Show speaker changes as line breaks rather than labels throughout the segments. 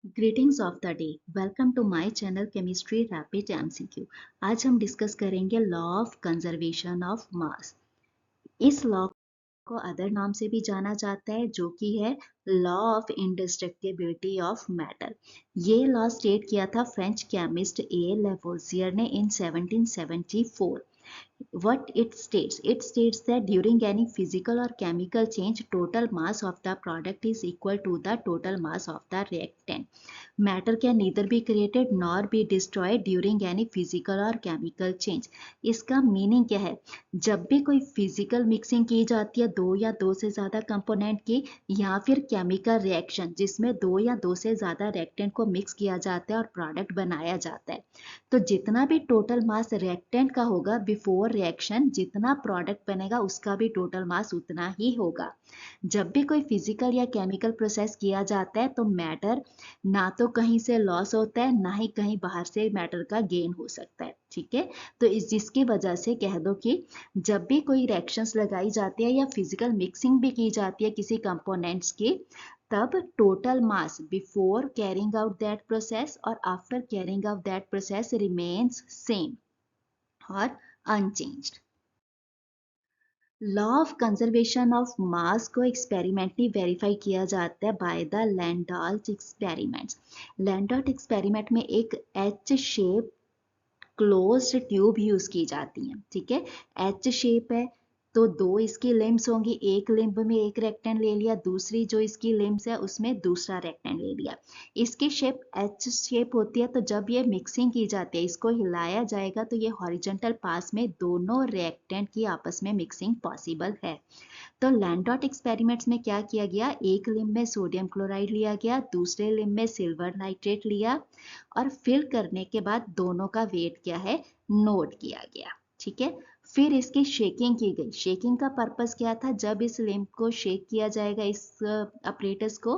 Greetings of the day. Welcome to my channel chemistry rapid MCQ. आज हम discuss करेंगे law of conservation of mass. इस law को other नाम से भी जाना जाता है जो कि है लॉ ऑफ इंडिस्ट्रक्टिबिलिटी ऑफ मैटर। ये लॉ स्टेट किया था फ्रेंच केमिस्ट ए लेवोजियर ने इन 1774। What it states that during any physical or chemical change, total mass of the product is equal to the total mass of the reactant. Matter can neither be created nor be destroyed during any physical or chemical change. इसका meaning क्या है? जब भी कोई physical mixing की जाती है दो या दो से ज़्यादा कंपोनेंट की, या फिर केमिकल रिएक्शन जिसमें दो या दो से ज़्यादा रिएक्टेंट को मिक्स किया जाता है और प्रोडक्ट बनाया जाता है, तो जितना भी टोटल मास रिएक्टेंट का होगा बिफोर रिएक्शन, जितना प्रोडक्ट बनेगा उसका भी टोटल मास उतना ही होगा। जब भी कोई फिजिकल या केमिकल प्रोसेस किया जाता है तो मैटर ना तो कहीं से लॉस होता है, ना ही कहीं बाहर से मैटर का गेन हो सकता है। ठीक है, तो इस जिसकी वजह से कह दो कि जब भी कोई रिएक्शंस लगाई जाती है या फिजिकल मिक्सिंग भी की जाती है किसी कंपोनेंट्स की, तब total mass before carrying out that process और after carrying out that process remains same और unchanged. Law of conservation of mass को एक्सपेरिमेंटली वेरीफाई किया जाता है by the Landolt experiments. Landolt experiment में एक H shape closed tube use की जाती है। ठीक है, एच शेप है तो दो इसकी लिम्स होंगी, एक लिम्ब में एक रेक्टेंट ले लिया, दूसरी जो इसकी लिम्स है उसमें दूसरा रेक्टेंट ले लिया। इसकी शेप एच शेप होती है, तो जब ये मिक्सिंग की जाती है इसको हिलाया जाएगा तो ये हॉरिजॉन्टल पास में दोनों रेक्टेंट की आपस में मिक्सिंग पॉसिबल है। तो लैंडॉट एक्सपेरिमेंट्स में क्या किया गया, एक लिम्ब में सोडियम क्लोराइड लिया गया, दूसरे लिम्ब में सिल्वर नाइट्रेट लिया और फिल करने के बाद दोनों का वेट क्या है नोट किया गया। ठीक है, फिर इसकी शेकिंग की गई। शेकिंग का पर्पस क्या था, जब इस लिम्ब को शेक किया जाएगा इस अपरेटस को,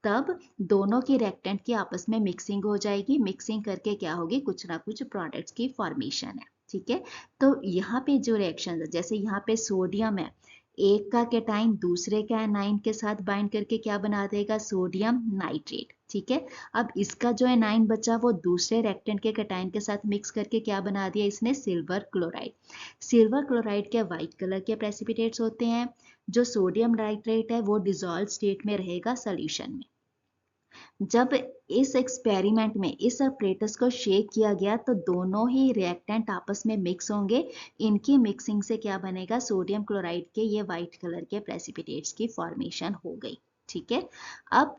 तब दोनों की रेक्टेंट की आपस में मिक्सिंग हो जाएगी। मिक्सिंग करके क्या होगी, कुछ ना कुछ प्रोडक्ट्स की फॉर्मेशन है। ठीक है, तो यहाँ पे जो रिएक्शन है, जैसे यहाँ पे सोडियम है, एक का कैटाइन दूसरे का एनाइन के साथ बाइंड करके क्या बना देगा, सोडियम नाइट्रेट। ठीक है, अब इसका जो एनाइन बचा वो दूसरे रेक्टेंट के कैटाइन के साथ मिक्स करके क्या बना दिया इसने, सिल्वर क्लोराइड। सिल्वर क्लोराइड के व्हाइट कलर के प्रेसिपिटेट्स होते हैं। जो सोडियम नाइट्रेट है वो डिजॉल्व स्टेट में रहेगा सोल्यूशन में। जब इस एक्सपेरिमेंट में इस अपरेटस को शेक किया गया तो दोनों ही रिएक्टेंट आपस में मिक्स होंगे। इनकी मिक्सिंग से क्या बनेगा, सोडियम क्लोराइड के ये व्हाइट कलर के प्रेसिपिटेट्स की फॉर्मेशन हो गई। ठीक है, अब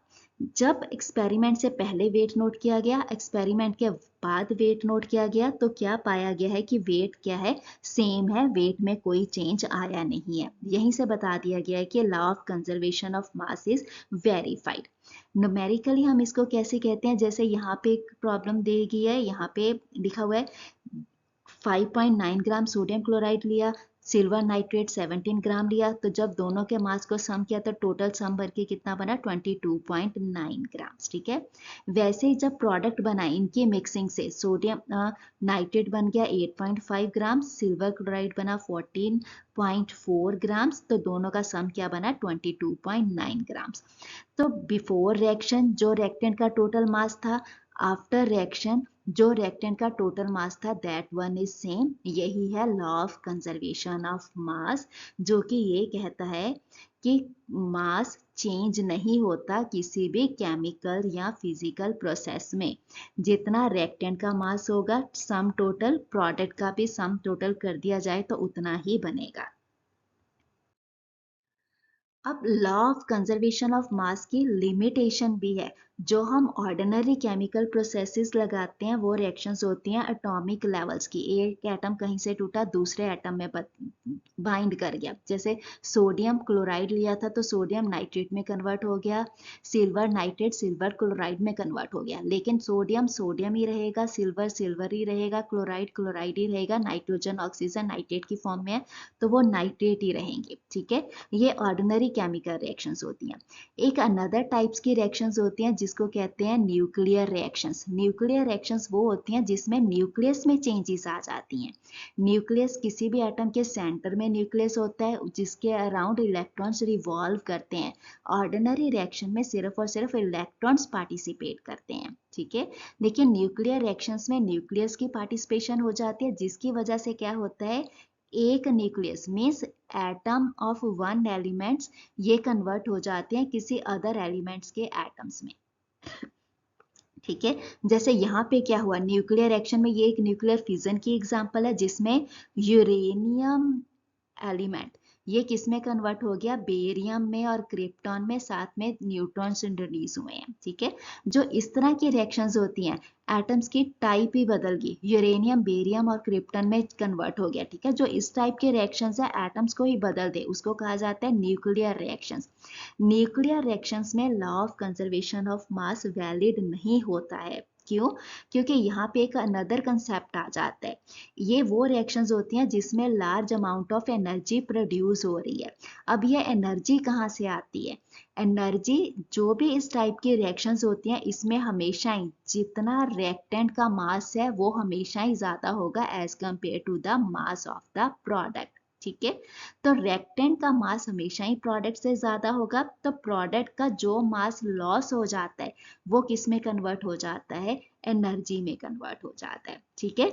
जब एक्सपेरिमेंट से पहले वेट नोट किया गया, एक्सपेरिमेंट के बाद वेट नोट किया गया, तो क्या पाया गया है कि वेट क्या है, सेम है, वेट में कोई चेंज आया नहीं है। यहीं से बता दिया गया है कि law of conservation of mass is verified. Numerically हम इसको कैसे कहते हैं, जैसे यहाँ पे एक प्रॉब्लम दी गई है, यहाँ पे लिखा हुआ है 5.9 ग्राम सोडियम क्लोराइड लिया, सिल्वर नाइट्रेट 17 ग्राम लिया, तो जब दोनों के मास को सम किया तो टोटल सम भर के कितना बना, 22.9 ग्राम। ठीक है, वैसे ही जब प्रोडक्ट बना इनकी मिक्सिंग से, सोडियम नाइट्रेट बन गया 8.5 ग्राम, सिल्वर क्लोराइड बना 14.4 ग्राम्स, तो दोनों का सम क्या बना, 22.9 ग्राम्स। तो बिफोर रिएक्शन जो रिएक्टेंट का टोटल मास था, आफ्टर रिएक्शन जो रिएक्टेंट का टोटल मास था, दैट वन इज सेम। यही है लॉ ऑफ कंजर्वेशन ऑफ मास, जो कि ये कहता है कि मास चेंज नहीं होता किसी भी केमिकल या फिजिकल प्रोसेस में। जितना रिएक्टेंट का मास होगा, सम टोटल प्रोडक्ट का भी सम टोटल कर दिया जाए तो उतना ही बनेगा। अब लॉ ऑफ कंजर्वेशन ऑफ मास की लिमिटेशन भी है। जो हम ऑर्डिनरी केमिकल प्रोसेसेस लगाते हैं वो रिएक्शंस होती हैं एटॉमिक लेवल्स की। एक एटम कहीं से टूटा दूसरे एटम में बाइंड कर गया, जैसे सोडियम क्लोराइड लिया था तो सोडियम नाइट्रेट में कन्वर्ट हो गया, सिल्वर नाइट्रेट सिल्वर क्लोराइड में कन्वर्ट हो गया। लेकिन सोडियम सोडियम ही रहेगा, सिल्वर सिल्वर ही रहेगा, क्लोराइड क्लोराइड ही रहेगा। नाइट्रोजन ऑक्सीजन नाइट्रेट की फॉर्म में है तो वो नाइट्रेट ही रहेंगे। ठीक है, ये ऑर्डिनरी केमिकल रिएक्शंस होती हैं। एक अनदर टाइप्स की रिएक्शंस होती हैं जिसको कहते हैं न्यूक्लियर रिएक्शंस। न्यूक्लियर रिएक्शंस वो होती हैं जिसमें न्यूक्लियस में चेंजेस आ जाती हैं। न्यूक्लियस किसी भी एटम के सेंटर में न्यूक्लियस होता है जिसके अराउंड इलेक्ट्रॉन्स रिवॉल्व करते हैं। ऑर्डिनरी रिएक्शन में सिर्फ और सिर्फ इलेक्ट्रॉन्स पार्टिसिपेट करते हैं, ठीक है। लेकिन न्यूक्लियर रिएक्शंस में न्यूक्लियस की पार्टिसिपेशन हो जाती है, जिसकी वजह से क्या होता है, एक nucleus means atom of one elements ये कन्वर्ट हो जाते हैं किसी अदर एलिमेंट्स के एटम्स में, ठीक है। जैसे यहाँ पे क्या हुआ, न्यूक्लियर रिएक्शन में ये एक न्यूक्लियर फिजन की एग्जांपल है जिसमें यूरेनियम एलिमेंट ये किस में कन्वर्ट हो गया, बेरियम में और क्रिप्टॉन में, साथ में न्यूट्रॉन्स इंट्रोड्यूस हुए हैं, ठीक है। जो इस तरह की रिएक्शंस होती हैं, एटम्स की टाइप ही बदल गई, यूरेनियम बेरियम और क्रिप्टॉन में कन्वर्ट हो गया, ठीक है। जो इस टाइप के रिएक्शंस है एटम्स को ही बदल दे उसको कहा जाता है न्यूक्लियर रिएक्शंस। न्यूक्लियर रिएक्शंस में law of conservation of mass valid नहीं होता है। क्यों? क्योंकि यहाँ पे एक अनदर कंसेप्ट आ जाता है। ये वो रिएक्शंस होती हैं जिसमें large amount of energy produce हो रही है। अब ये एनर्जी कहाँ से आती है? एनर्जी जो भी इस टाइप की रिएक्शंस होती हैं इसमें हमेशा ही जितना रिएक्टेंट का मास है वो हमेशा ही ज्यादा होगा as compared to the mass of the product, ठीक है। तो रिएक्टेंट का मास हमेशा ही प्रोडक्ट से ज्यादा होगा, तो प्रोडक्ट का जो मास लॉस हो जाता है वो किस में कन्वर्ट हो जाता है, एनर्जी में कन्वर्ट हो जाता है, ठीक है।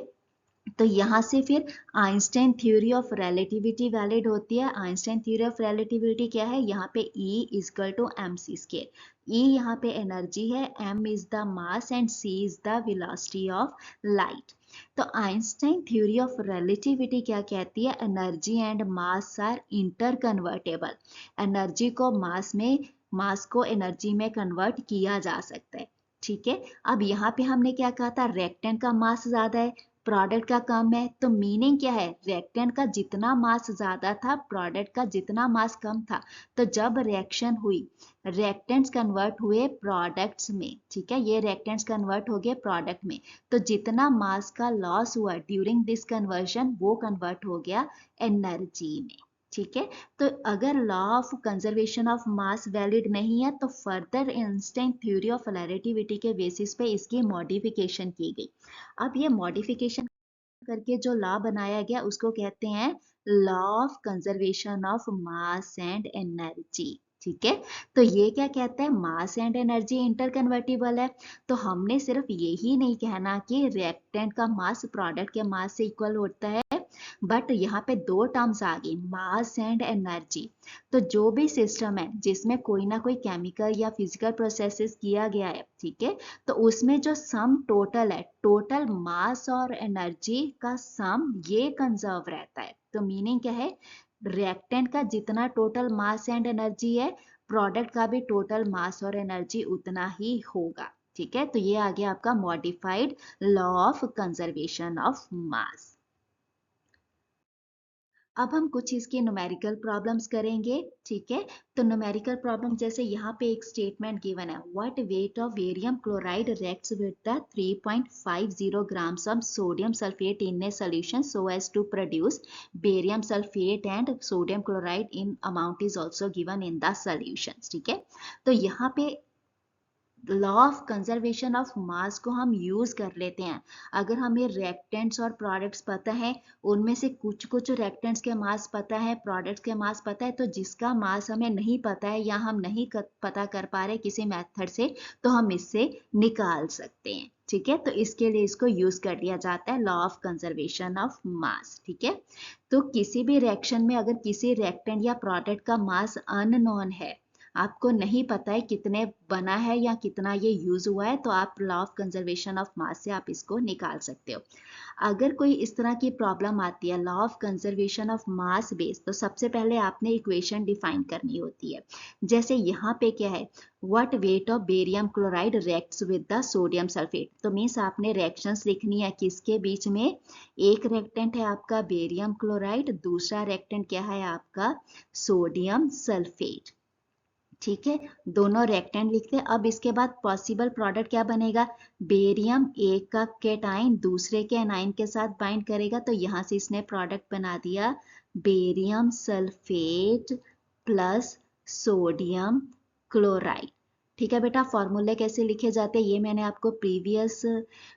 तो यहाँ से फिर Einstein theory of relativity valid होती है। आइंस्टाइन थ्योरी ऑफ रिलेटिविटी क्या है, यहाँ पे E equal to M C square. E यहाँ पे एनर्जी है, m is the mass and c is the velocity of light. तो आइंस्टाइन थ्योरी ऑफ रिलेटिविटी क्या कहती है, energy and mass are inter convertible. Energy को मास में, मास को एनर्जी में कन्वर्ट किया जा सकता है, ठीक है। अब यहाँ पे हमने क्या कहा था, रिएक्टेंट का मास ज्यादा है प्रोडक्ट का कम है, तो मीनिंग क्या है, रिएक्टेंट का जितना मास ज्यादा था प्रोडक्ट का जितना मास कम था। तो जब रिएक्शन हुई रिएक्टेंट्स कन्वर्ट हुए प्रोडक्ट्स में, ठीक है, ये रिएक्टेंट्स कन्वर्ट हो गए प्रोडक्ट में, तो जितना मास का लॉस हुआ ड्यूरिंग दिस कन्वर्शन वो कन्वर्ट हो गया एनर्जी में, ठीक है। तो अगर law of conservation of mass valid नहीं है तो further Einstein theory of relativity के बेसिस पे इसकी मॉडिफिकेशन की गई। अब ये मॉडिफिकेशन करके जो लॉ बनाया गया उसको कहते हैं law of conservation of mass and energy, ठीक है। तो ये क्या कहता है, मास एंड एनर्जी इंटरकन्वर्टिबल है। तो हमने सिर्फ यही नहीं कहना कि रिएक्टेंट का मास प्रोडक्ट के मास से इक्वल होता है, बट यहाँ पे दो टर्म्स आ गई, मास एंड एनर्जी। तो जो भी सिस्टम है जिसमें कोई ना कोई केमिकल या फिजिकल प्रोसेसेस किया गया है, ठीक है, तो उसमें जो सम टोटल है, टोटल मास और एनर्जी का सम ये कंजर्व रहता है। तो मीनिंग क्या है, रिएक्टेंट का जितना टोटल मास एंड एनर्जी है प्रोडक्ट का भी टोटल मास और एनर्जी उतना ही होगा, ठीक है। तो ये आ गया आपका modified law of conservation of मास। अब हम कुछ इसके न्यूमेरिकल प्रॉब्लम्स करेंगे, ठीक है। तो न्यूमेरिकल प्रॉब्लम जैसे यहाँ पे एक स्टेटमेंट गिवन है, what weight of barium chloride reacts with the 3.50 grams of sodium sulfate in a solution so as to produce barium sulfate and sodium chloride in amount is also given in the solutions, ठीक है। तो यहाँ पे law of conservation of mass को हम use कर लेते हैं। अगर हमें रिएक्टेंट्स और प्रोडक्ट्स पता है, उनमें से कुछ कुछ रिएक्टेंट्स के मास पता है, प्रोडक्ट्स के मास पता है, तो जिसका मास हमें नहीं पता है या हम नहीं पता कर पा रहे किसी मेथड से, तो हम इससे निकाल सकते हैं, ठीक है। तो इसके लिए इसको यूज कर लिया जाता है लॉ ऑफ कंजर्वेशन ऑफ मास, ठीक है। तो किसी भी रिएक्शन में अगर किसी रिएक्टेंट या प्रोडक्ट का मास अननोन है, आपको नहीं पता है कितने बना है या कितना ये यूज हुआ है, तो आप लॉ ऑफ कंजर्वेशन ऑफ मास से आप इसको निकाल सकते हो। अगर कोई इस तरह की प्रॉब्लम आती है law of conservation of mass based, तो सबसे पहले आपने इक्वेशन डिफाइन करनी होती है। जैसे यहाँ पे क्या है, what weight of barium chloride reacts with the sodium sulphate, तो मीन्स आपने रिएक्शंस लिखनी है किसके बीच में, एक रिएक्टेंट है आपका बेरियम क्लोराइड, दूसरा रिएक्टेंट क्या है आपका सोडियम सल्फेट, ठीक है। दोनों रेक्टेंट लिखते हैं। अब इसके बाद पॉसिबल प्रोडक्ट क्या बनेगा, बेरियम एक का केटाइन दूसरे के एनाइन के साथ बाइंड करेगा, तो यहाँ से इसने प्रोडक्ट बना दिया barium sulphate plus sodium chloride. ठीक है बेटा, फॉर्मूले कैसे लिखे जाते हैं ये मैंने आपको प्रीवियस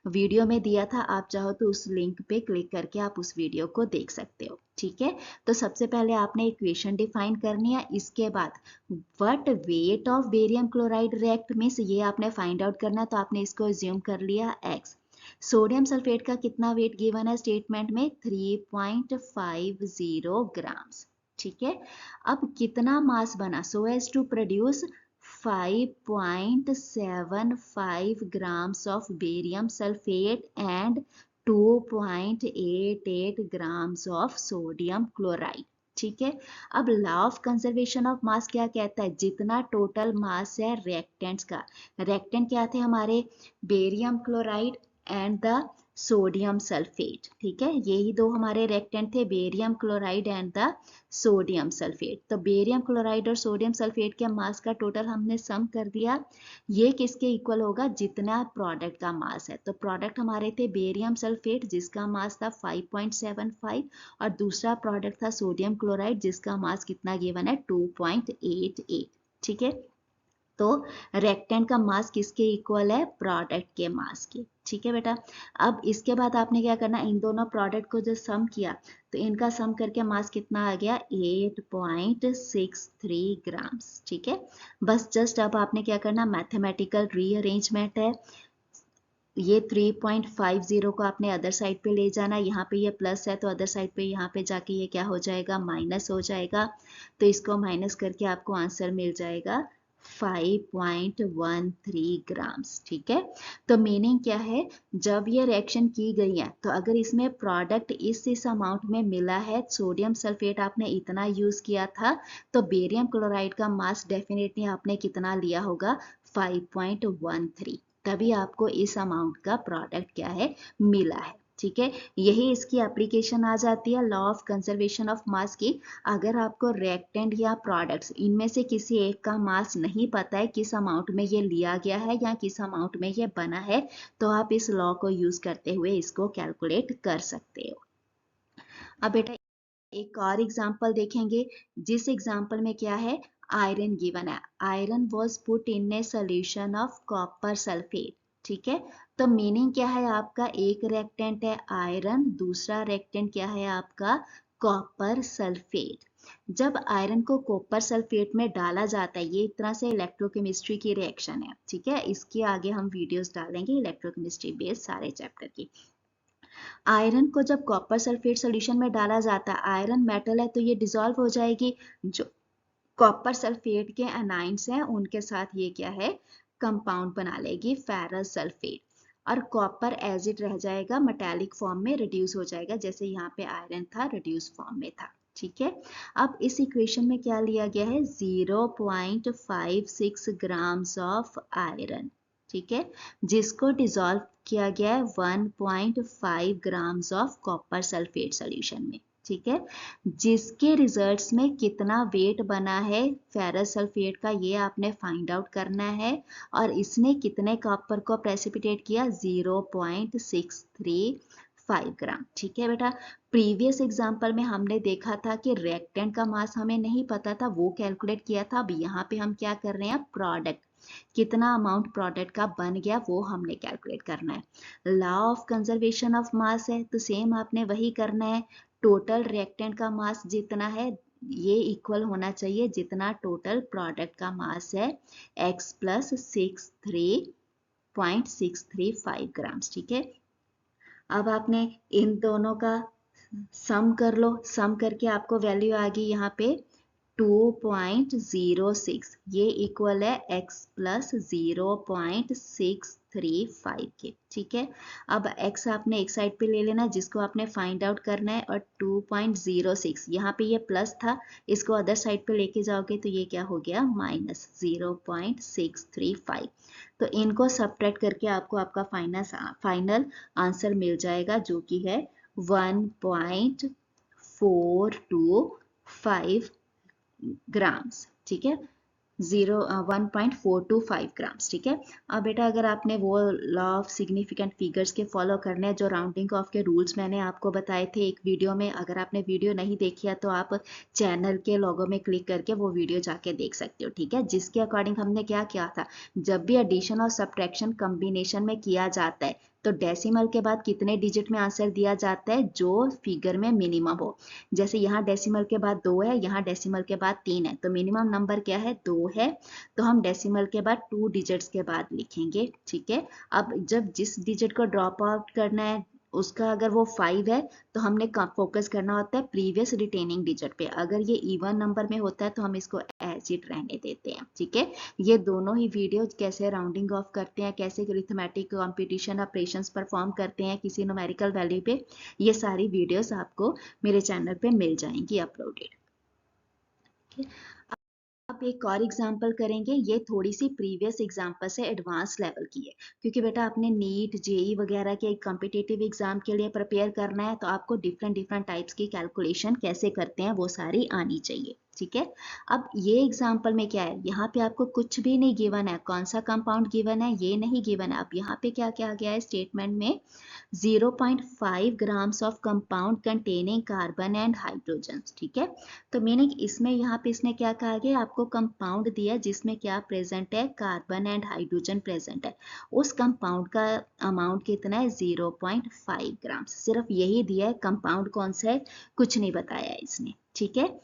वीडियो में दिया था, आप चाहो तो उस लिंक पे क्लिक करके आप उस वीडियो को देख सकते हो। ठीक है, तो सबसे पहले आपने इक्वेशन डिफाइन करनी है, इसके बाद what weight of barium chloride react means ये आपने फाइंड आउट करना है, तो आपने इसको एज्यूम कर लिया x। सोडियम सल्फेट का कितना वेट गिवन है स्टेटमेंट में, 3.50 ग्राम्स। ठीक है, अब कितना मास बना, so as to produce 5.75 grams of barium sulfate and 2.88 grams of sodium chloride। ठीक है, अब लॉ ऑफ कंजर्वेशन ऑफ मास क्या कहता है, जितना टोटल मास है रिएक्टेंट्स का, रिएक्टेंट क्या थे हमारे, barium chloride and the sodium sulphate. ठीक है, यही दो हमारे रिएक्टेंट थे, barium chloride and the sodium sulphate. तो बेरियम क्लोराइड और सोडियम सल्फेट के मास का टोटल हमने सम कर दिया, ये किसके इक्वल होगा, जितना प्रोडक्ट का मास है। तो प्रोडक्ट हमारे थे बेरियम सल्फेट जिसका मास था 5.75 और दूसरा प्रोडक्ट था सोडियम क्लोराइड जिसका मास कितना गिवन है, 2.88। ठीक है, तो रेक्टेंट का मास किसके इक्वल है, प्रोडक्ट के मास के। ठीक है बेटा, अब इसके बाद आपने क्या करना, इन दोनों प्रोडक्ट को जो सम किया तो इनका सम करके मास कितना आ गया, 8.63 ग्राम्स। ठीक है, बस जस्ट अब आपने क्या करना, मैथमेटिकल रीअरेंजमेंट है, ये 3.50 को आपने अदर साइड पे ले जाना, यहाँ पे ये प्लस है तो अदर साइड पे यहाँ पे जाके ये क्या हो जाएगा, माइनस हो जाएगा। तो इसको माइनस करके आपको आंसर मिल जाएगा 5.13 ग्राम्स। ठीक है, तो मीनिंग क्या है, जब ये रिएक्शन की गई है तो अगर इसमें प्रोडक्ट इस अमाउंट में मिला है, सोडियम सल्फेट आपने इतना यूज किया था, तो बेरियम क्लोराइड का मास डेफिनेटली आपने कितना लिया होगा, 5.13, तभी आपको इस अमाउंट का प्रोडक्ट क्या है, मिला है। ठीक है, यही इसकी एप्लीकेशन आ जाती है लॉ ऑफ कंजर्वेशन ऑफ मास की। अगर आपको रिएक्टेंट या प्रोडक्ट्स इनमें से किसी एक का मास नहीं पता है, किस अमाउंट में ये लिया गया है या किस अमाउंट में ये बना है, तो आप इस लॉ को यूज करते हुए इसको कैलकुलेट कर सकते हो। अब बेटा एक और एग्जांपल देखेंगे, जिस एग्जांपल में क्या है, आयरन गिवन है, iron was put in a solution of copper sulphate. ठीक है, तो मीनिंग क्या है आपका, एक रिएक्टेंट है आयरन, दूसरा रिएक्टेंट क्या है आपका, कॉपर सल्फेट। जब आयरन को कॉपर सल्फेट में डाला जाता है, ये एक तरह से इलेक्ट्रोकेमिस्ट्री की रिएक्शन है। ठीक है, इसके आगे हम वीडियोस डालेंगे इलेक्ट्रोकेमिस्ट्री बेस्ड सारे चैप्टर की। आयरन को जब कॉपर सल्फेट सॉल्यूशन में डाला जाता है, आयरन मेटल है तो ये डिसॉल्व हो जाएगी, जो कॉपर सल्फेट के एनाइंस हैं उनके साथ ये क्या है, कंपाउंड बना लेगी फेरस सल्फेट, और कॉपर एज इट रह जाएगा, मेटालिक फॉर्म में रिड्यूस हो जाएगा, जैसे यहाँ पे आयरन था रिड्यूस फॉर्म में था। ठीक है, अब इस इक्वेशन में क्या लिया गया है, 0.56 ग्राम्स ऑफ आयरन। ठीक है, जिसको डिसॉल्व किया गया है 1.5 grams of copper sulphate solution में। ठीक है, जिसके रिजल्ट्स में कितना वेट बना है फेरस सल्फेट का, ये आपने फाइंड आउट करना है, और इसने कितने कॉपर को प्रेसिपिटेट किया, 0.635 ग्राम। ठीक है बेटा, प्रीवियस एग्जांपल में हमने देखा था कि रिएक्टेंट का मास हमें नहीं पता था, वो कैलकुलेट किया था। अब यहाँ पे हम क्या कर रहे हैं, प्रोडक्ट कितना अमाउंट प्रोडक्ट का बन गया वो हमने कैलकुलेट करना है। लॉ ऑफ कंजर्वेशन ऑफ मास है तो सेम आपने वही करना है, टोटल रिएक्टेंट का मास जितना है ये इक्वल होना चाहिए जितना टोटल प्रोडक्ट का मास है, x प्लस 6.635 ग्राम्स। ठीक है, अब आपने इन दोनों का सम कर लो, सम करके आपको वैल्यू आ गई यहाँ पे 2.06, ये इक्वल है x प्लस 0.635 के। ठीक है, अब x आपने एक साइड पे ले लेना जिसको आपने फाइंड आउट करना है, और 2.06 यहाँ पे ये प्लस था, इसको अदर साइड पे लेके जाओगे तो ये क्या हो गया, माइनस 0.635। तो इनको सब्ट्रैक्ट करके आपको आपका फाइनल आंसर मिल जाएगा जो कि है 1.425 ग्राम्स। ठीक है, 1.425 ग्राम्स। ठीक है। अब बेटा अगर आपने वो लॉ ऑफ सिग्निफिकेंट फिगर्स के फॉलो करने हैं, जो राउंडिंग ऑफ के रूल्स मैंने आपको बताए थे एक वीडियो में, अगर आपने वीडियो नहीं देखी है तो आप चैनल के लोगो में क्लिक करके वो वीडियो जाके देख सकते हो। ठीक है। जिसके अकॉर्डिंग हमने क्या किया था, जब भी एडिशन और सब्ट्रैक्शन कॉम्बिनेशन में किया जाता है तो डेसिमल के बाद कितने डिजिट में आंसर दिया जाता है, जो फिगर में मिनिमम हो। जैसे यहाँ डेसिमल के बाद 2 है, यहाँ डेसिमल के बाद 3 है, तो मिनिमम नंबर क्या है, 2 है। तो हम डेसिमल के बाद 2 डिजिट्स के बाद लिखेंगे। ठीक है। अब जब जिस डिजिट को ड्रॉप आउट करना है उसका अगर वो 5 है तो हमने फोकस करना होता है प्रीवियस रिटेनिंग डिजिट पे। अगर ये इवन नंबर में होता है तो हम इसको एज इट रहने देते हैं। ठीक है। ये दोनों ही वीडियो कैसे राउंडिंग ऑफ करते हैं, कैसे अरिथमेटिक कंपटीशन ऑपरेशंस परफॉर्म करते हैं किसी न्यूमेरिकल वैल्यू पे, ये सारी वीडियोस आपको मेरे चैनल पे मिल जाएंगी अपलोडेड। अब एक और एग्जाम्पल करेंगे, ये थोड़ी सी प्रीवियस एग्जाम्पल से एडवांस लेवल की है, क्योंकि बेटा आपने नीट जेई वगैरह के कॉम्पिटिटिव एग्जाम के लिए प्रिपेयर करना है, तो आपको डिफरेंट डिफरेंट टाइप्स की कैलकुलेशन कैसे करते हैं वो सारी आनी चाहिए। ठीक है। अब ये एग्जाम्पल में क्या है, यहाँ पे आपको कुछ भी नहीं गिवन है, कौन सा कंपाउंड गिवन है ये नहीं गिवन है। अब यहाँ पे क्या क्या गया है स्टेटमेंट में, 0.5 grams of compound containing carbon and hydrogen. ठीक है। तो मीनिंग इसमें यहाँ पे इसने क्या कहा गया, आपको कंपाउंड दिया जिसमें क्या प्रेजेंट है, कार्बन एंड हाइड्रोजन प्रेजेंट है। उस कंपाउंड का अमाउंट कितना है, 0.5 ग्राम्स। सिर्फ यही दिया है, कंपाउंड कौन सा है कुछ नहीं बताया है इसने। ठीक है।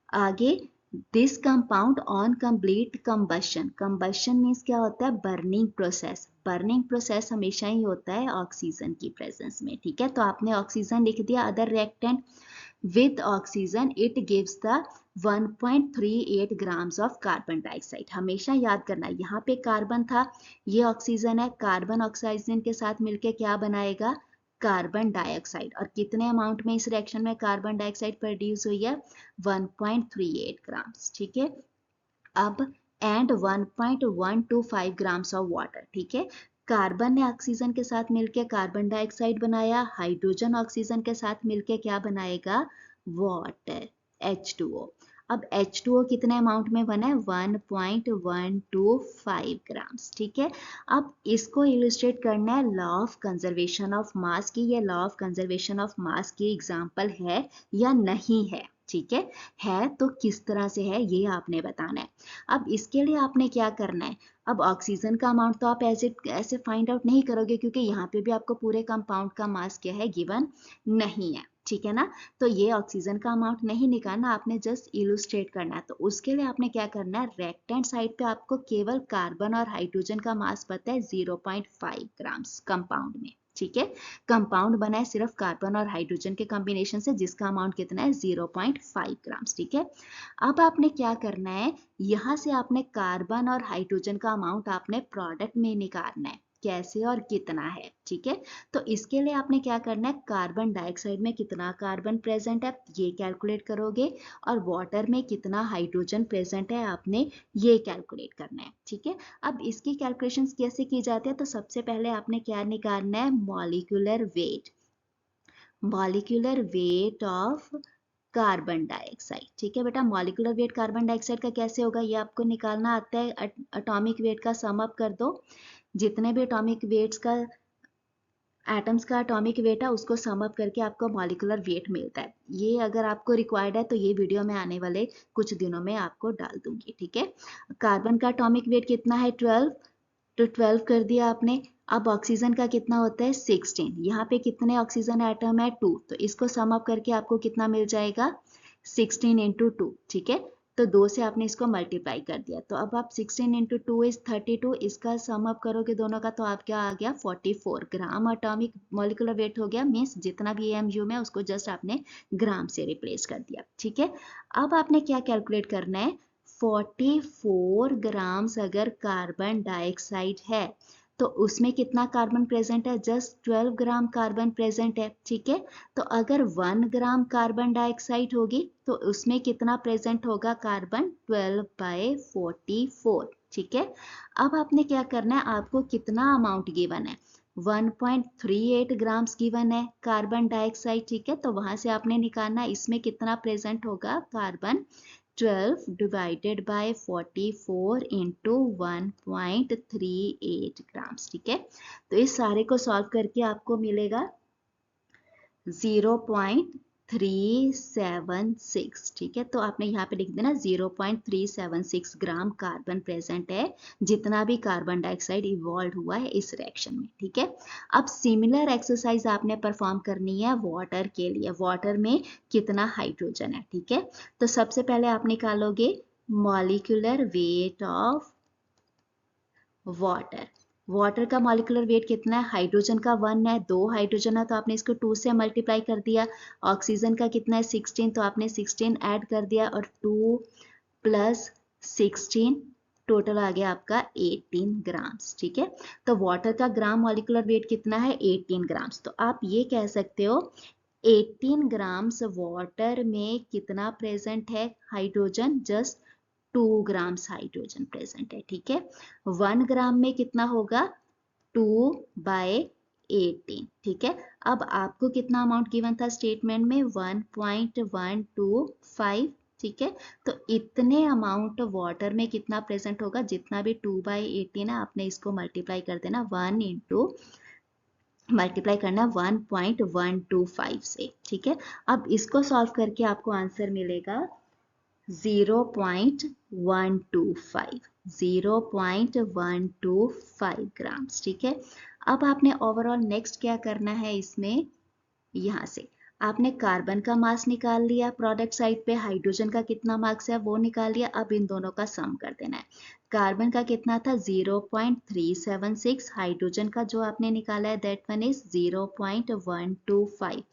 आगे, this compound on complete combustion. Combustion means क्या होता है, बर्निंग प्रोसेस। बर्निंग प्रोसेस हमेशा ही होता है ऑक्सीजन की प्रेजेंस में। ठीक है। तो आपने ऑक्सीजन लिख दिया, other reactant with oxygen it gives the 1.38 grams of carbon dioxide. हमेशा याद करना, यहाँ पे कार्बन था, ये ऑक्सीजन है, कार्बन ऑक्सीजन के साथ मिलके क्या बनाएगा, कार्बन डाइऑक्साइड। और कितने अमाउंट में इस रिएक्शन में कार्बन डाइऑक्साइड प्रोड्यूस हुई है, 1.38 ग्राम्स। ठीक है। अब एंड 1.125 ग्राम्स ऑफ वाटर। ठीक है। कार्बन ने ऑक्सीजन के साथ मिलकर कार्बन डाइऑक्साइड बनाया, हाइड्रोजन ऑक्सीजन के साथ मिलकर क्या बनाएगा, वाटर, H2O। अब H2O कितने अमाउंट में बना है, 1.125 ग्राम्स। ठीक है। अब इसको इलस्ट्रेट करना है लॉ ऑफ कंजर्वेशन ऑफ मास की, ये लॉ ऑफ कंजर्वेशन ऑफ मास की एग्जांपल है या नहीं है। ठीक है तो किस तरह से है ये आपने बताना है। अब इसके लिए आपने क्या करना है, अब ऑक्सीजन का अमाउंट तो आप ऐसे फाइंड आउट नहीं करोगे, क्योंकि यहाँ पे भी आपको पूरे कंपाउंड का मास क्या है, गिवन नहीं है। ठीक है ना। तो ये ऑक्सीजन का अमाउंट नहीं निकालना, आपने जस्ट इलुस्ट्रेट करना है। तो उसके लिए आपने क्या करना है, लेफ्ट हैंड साइड पे आपको केवल कार्बन और हाइड्रोजन का मास पता है, 0.5 ग्राम्स कंपाउंड में। ठीक है। कंपाउंड बना है सिर्फ कार्बन और हाइड्रोजन के कॉम्बिनेशन से, जिसका अमाउंट कितना है, 0.5 ग्राम्स। ठीक है। अब आपने क्या करना है, यहां से आपने कार्बन और हाइड्रोजन का अमाउंट आपने प्रोडक्ट में निकालना है, कैसे और कितना है। ठीक है। तो इसके लिए आपने क्या करना है, कार्बन डाइऑक्साइड में कितना कार्बन प्रेजेंट है ये कैलकुलेट करोगे, और वाटर में कितना हाइड्रोजन प्रेजेंट है आपने ये कैलकुलेट करना है। ठीक है। अब इसकी कैलकुलेशंस कैसे की जाती है, तो सबसे पहले आपने क्या निकालना है, molecular weight, molecular weight of carbon dioxide. ठीक है बेटा, मॉलिक्यूलर वेट कार्बन डाइऑक्साइड का कैसे होगा, ये आपको निकालना आता है, एटॉमिक वेट का सम अप कर दो, जितने भी एटॉमिक वेट्स का, एटम्स का एटॉमिक वेट है उसको सम अप करके आपको मॉलिक्यूलर वेट मिलता है। ये अगर आपको रिक्वायर्ड है तो ये वीडियो में आने वाले कुछ दिनों में आपको डाल दूंगी। ठीक है। कार्बन का एटॉमिक वेट कितना है, 12, तो 12 कर दिया आपने। अब ऑक्सीजन का कितना होता है, 16। यहाँ पे कितने ऑक्सीजन एटम है, 2, तो इसको सम अप करके आपको कितना मिल जाएगा, 16 इंटू 2। ठीक है। तो 2 से आपने इसको मल्टीप्लाई कर दिया, तो अब आप 16 इंटू 2 इज 32, इसका सम अप करोगे दोनों का तो आप क्या आ गया, 44 ग्राम एटॉमिक मॉलिक्यूलर वेट हो गया। मीन्स जितना भी एमयू में उसको जस्ट आपने ग्राम से रिप्लेस कर दिया। ठीक है। अब आपने क्या कैलकुलेट करना है, 44 ग्राम्स अगर कार्बन डाइऑक्साइड है तो उसमें कितना कार्बन प्रेजेंट है, जस्ट 12 ग्राम कार्बन प्रेजेंट है। ठीक है। तो अगर 1 ग्राम कार्बन डाइऑक्साइड होगी तो उसमें कितना प्रेजेंट होगा, कार्बन 12/44। ठीक है। अब आपने क्या करना है, आपको कितना अमाउंट गिवन है, 1.38 ग्राम्स गिवन है कार्बन डाइऑक्साइड। ठीक है। तो वहां से आपने निकालना इसमें कितना प्रेजेंट होगा, carbon 12 divided by 44 into 1.38 grams. ठीक है, तो इस सारे को सॉल्व करके आपको मिलेगा 0.376। ठीक है, तो आपने यहाँ पे लिख देना 0.376 ग्राम कार्बन प्रेजेंट है, जितना भी कार्बन डाइऑक्साइड इवॉल्व हुआ है इस रिएक्शन में। ठीक है, अब सिमिलर एक्सरसाइज आपने परफॉर्म करनी है वाटर के लिए। वाटर में कितना हाइड्रोजन है। ठीक है, तो सबसे पहले आप निकालोगे molecular weight of water. Water का मॉलिक्यूलर वेट कितना है, हाइड्रोजन का 1 है, 2 हाइड्रोजन है तो आपने इसको 2 से मल्टीप्लाई कर दिया। ऑक्सीजन का कितना है 16, तो आपने 16 ऐड कर दिया और 2 प्लस 16 टोटल आ गया आपका 18 ग्राम्स। ठीक है, तो वाटर का ग्राम मॉलिक्यूलर वेट कितना है 18 ग्राम्स। तो आप ये कह सकते हो 18 ग्राम्स वाटर में कितना प्रेजेंट है hydrogen, just 2 grams hydrogen present है। ठीक है, 1 ग्राम में कितना होगा 2/18। ठीक है, अब आपको कितना अमाउंट गिवन था स्टेटमेंट में 1.125। ठीक है, तो इतने अमाउंट वाटर में कितना प्रेजेंट होगा, जितना भी 2/18 है आपने इसको मल्टीप्लाई कर देना 1 इंटू मल्टीप्लाई करना 1.125 से। ठीक है, अब इसको सॉल्व करके आपको आंसर मिलेगा 0.125 ग्राम्स। ठीक है, अब आपने ओवरऑल नेक्स्ट क्या करना है इसमें, यहाँ से आपने कार्बन का मास निकाल लिया, प्रोडक्ट साइड पे हाइड्रोजन का कितना मास है वो निकाल लिया। अब इन दोनों का सम कर देना है। कार्बन का कितना था 0.376, हाइड्रोजन का जो आपने निकाला है दैट वन इज 0.125।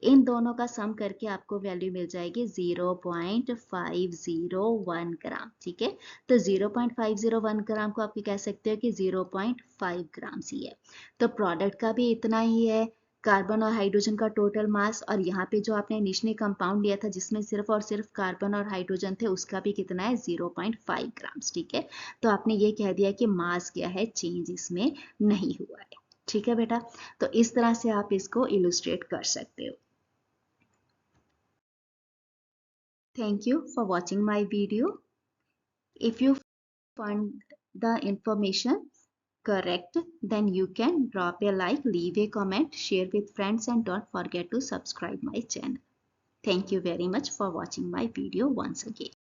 इन दोनों का सम करके आपको वैल्यू मिल जाएगी 0.501 ग्राम। ठीक है, तो 0.501 ग्राम को आप कह सकते हो कि 0.5 ग्राम ही है। तो प्रोडक्ट का भी इतना ही है, कार्बन और हाइड्रोजन का टोटल मास, और यहाँ पे जो आपने इनिशियली कंपाउंड लिया था जिसमें सिर्फ और सिर्फ कार्बन और हाइड्रोजन थे उसका भी कितना है 0.5 ग्राम्स। ठीक है, तो आपने ये कह दिया कि मास क्या है, चेंज इसमें नहीं हुआ है। ठीक है बेटा, तो इस तरह से आप इसको इलुस्ट्रेट कर सकते हो। Thank you for watching my video. If you find the information correct, then you can drop a like, leave a comment, share with friends, and don't forget to subscribe my channel. Thank you very much for watching my video once again.